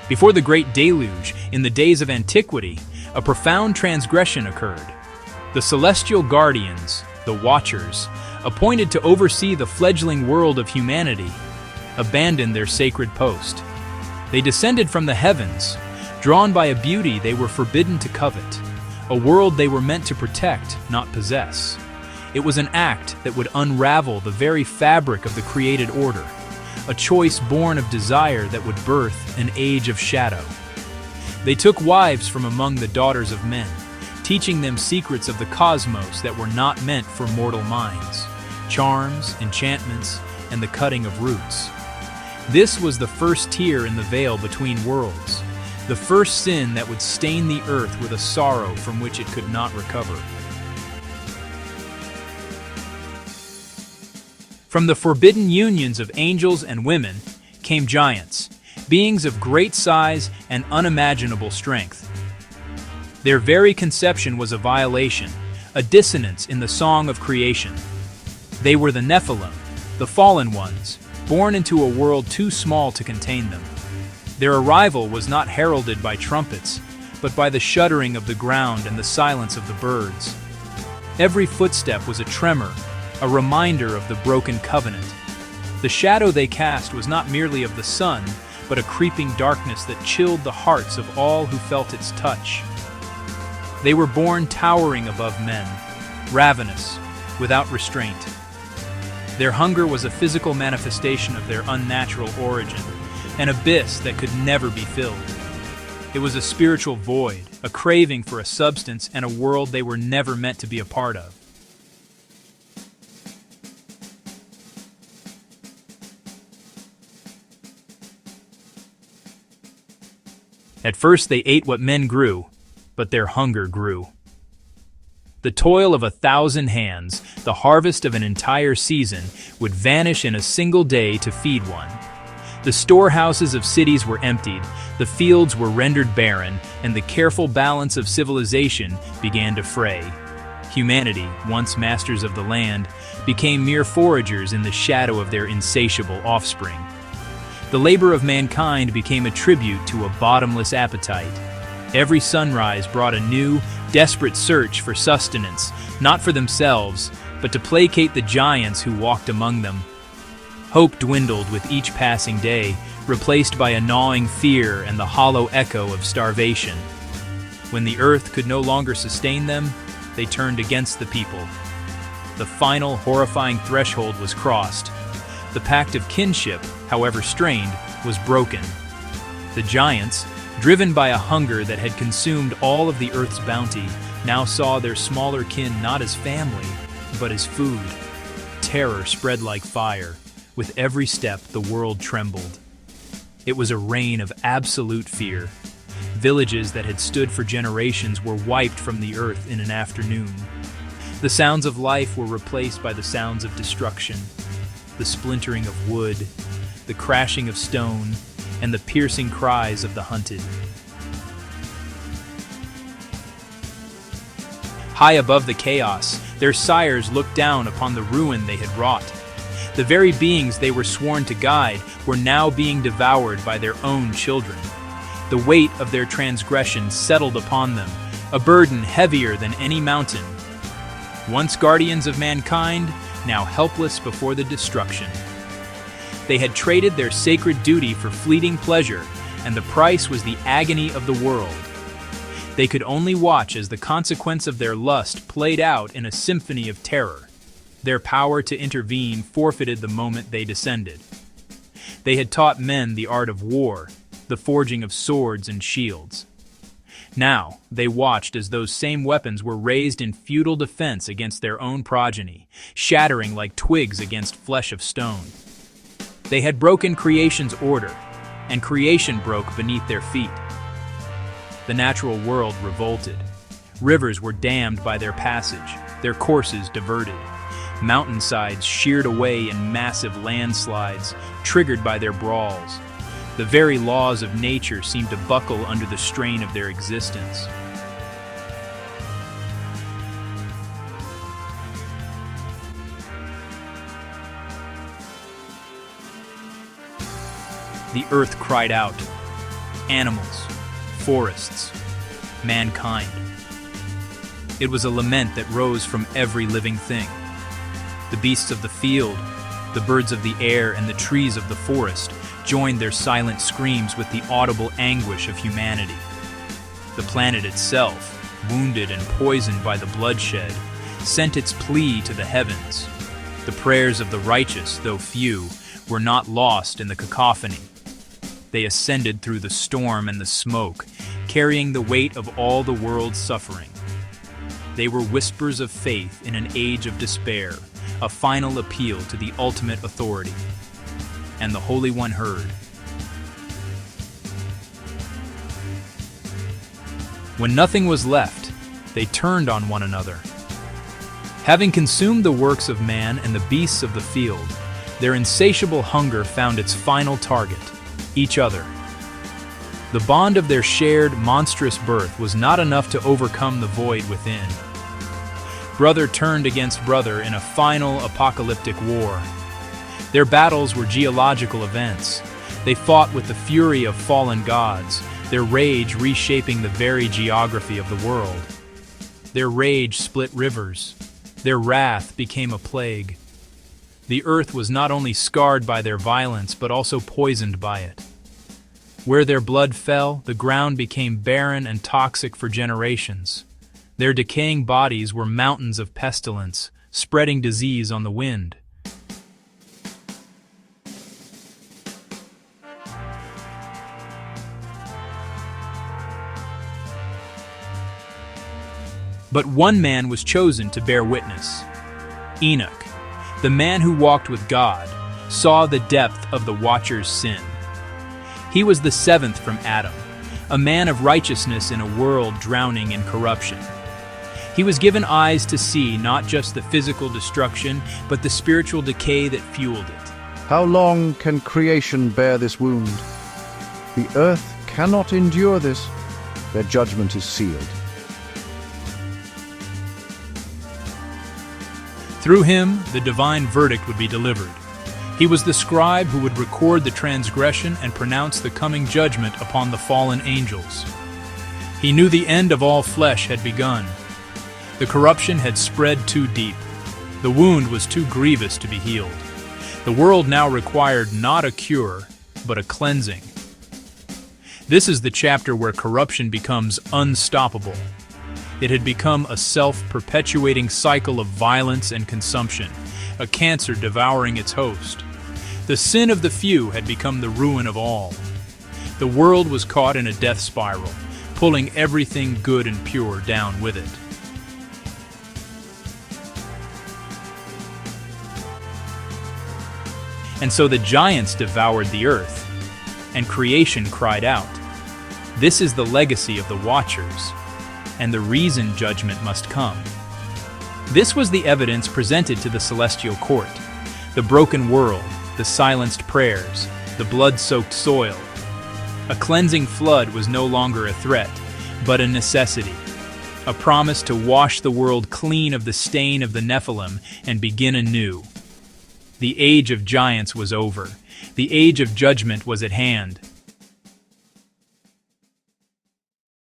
Before the great deluge, in the days of antiquity, a profound transgression occurred. The celestial guardians, the Watchers, appointed to oversee the fledgling world of humanity, abandoned their sacred post. They descended from the heavens, drawn by a beauty they were forbidden to covet, a world they were meant to protect, not possess. It was an act that would unravel the very fabric of the created order, a choice born of desire that would birth an age of shadow. They took wives from among the daughters of men, teaching them secrets of the cosmos that were not meant for mortal minds, charms, enchantments, and the cutting of roots. This was the first tear in the veil between worlds, the first sin that would stain the earth with a sorrow from which it could not recover. From the forbidden unions of angels and women came giants, beings of great size and unimaginable strength. Their very conception was a violation, a dissonance in the song of creation. They were the Nephilim, the fallen ones, born into a world too small to contain them. Their arrival was not heralded by trumpets, but by the shuddering of the ground and the silence of the birds. Every footstep was a tremor, a reminder of the broken covenant. The shadow they cast was not merely of the sun, but a creeping darkness that chilled the hearts of all who felt its touch. They were born towering above men, ravenous, without restraint. Their hunger was a physical manifestation of their unnatural origin, an abyss that could never be filled. It was a spiritual void, a craving for a substance and a world they were never meant to be a part of. At first they ate what men grew, but their hunger grew. The toil of 1,000 hands, the harvest of an entire season, would vanish in a single day to feed one. The storehouses of cities were emptied, the fields were rendered barren, and the careful balance of civilization began to fray. Humanity, once masters of the land, became mere foragers in the shadow of their insatiable offspring. The labor of mankind became a tribute to a bottomless appetite. Every sunrise brought a new, desperate search for sustenance, not for themselves, but to placate the giants who walked among them. Hope dwindled with each passing day, replaced by a gnawing fear and the hollow echo of starvation. When the earth could no longer sustain them, they turned against the people. The final horrifying threshold was crossed. The pact of kinship, however strained, was broken. The giants, driven by a hunger that had consumed all of the earth's bounty, now saw their smaller kin not as family, but as food. Terror spread like fire. With every step, the world trembled. It was a reign of absolute fear. Villages that had stood for generations were wiped from the earth in an afternoon. The sounds of life were replaced by the sounds of destruction. The splintering of wood, the crashing of stone, and the piercing cries of the hunted. High above the chaos, their sires looked down upon the ruin they had wrought. The very beings they were sworn to guide were now being devoured by their own children. The weight of their transgression settled upon them, a burden heavier than any mountain. Once guardians of mankind, now helpless before the destruction. They had traded their sacred duty for fleeting pleasure, and the price was the agony of the world. They could only watch as the consequence of their lust played out in a symphony of terror. Their power to intervene forfeited the moment they descended. They had taught men the art of war, the forging of swords and shields. Now, they watched as those same weapons were raised in futile defense against their own progeny, shattering like twigs against flesh of stone. They had broken creation's order, and creation broke beneath their feet. The natural world revolted. Rivers were dammed by their passage, their courses diverted. Mountainsides sheared away in massive landslides, triggered by their brawls. The very laws of nature seemed to buckle under the strain of their existence. The earth cried out. animals, forests, mankind. It was a lament that rose from every living thing. The beasts of the field, the birds of the air, and the trees of the forest joined their silent screams with the audible anguish of humanity. The planet itself, wounded and poisoned by the bloodshed, sent its plea to the heavens. The prayers of the righteous, though few, were not lost in the cacophony. They ascended through the storm and the smoke, carrying the weight of all the world's suffering. They were whispers of faith in an age of despair, a final appeal to the ultimate authority. And the Holy One heard. When nothing was left, they turned on one another. Having consumed the works of man and the beasts of the field, their insatiable hunger found its final target, each other. The bond of their shared, monstrous birth was not enough to overcome the void within. Brother turned against brother in a final apocalyptic war. Their battles were geological events. They fought with the fury of fallen gods, their rage reshaping the very geography of the world. Their rage split rivers. Their wrath became a plague. The earth was not only scarred by their violence, but also poisoned by it. Where their blood fell, the ground became barren and toxic for generations. Their decaying bodies were mountains of pestilence, spreading disease on the wind. But one man was chosen to bear witness. Enoch, the man who walked with God, saw the depth of the watcher's sin. He was the seventh from Adam, a man of righteousness in a world drowning in corruption. He was given eyes to see not just the physical destruction, but the spiritual decay that fueled it. How long can creation bear this wound? The earth cannot endure this. Their judgment is sealed. Through him, the divine verdict would be delivered. He was the scribe who would record the transgression and pronounce the coming judgment upon the fallen angels. He knew the end of all flesh had begun. The corruption had spread too deep. The wound was too grievous to be healed. The world now required not a cure, but a cleansing. This is the chapter where corruption becomes unstoppable. It had become a self-perpetuating cycle of violence and consumption, a cancer devouring its host. The sin of the few had become the ruin of all. The world was caught in a death spiral, pulling everything good and pure down with it. And so the giants devoured the earth, and creation cried out. This is the legacy of the Watchers, and the reason judgment must come. This was the evidence presented to the celestial court: the broken world, the silenced prayers, the blood-soaked soil. A cleansing flood was no longer a threat, but a necessity, a promise to wash the world clean of the stain of the Nephilim and begin anew. The age of giants was over. The age of judgment was at hand.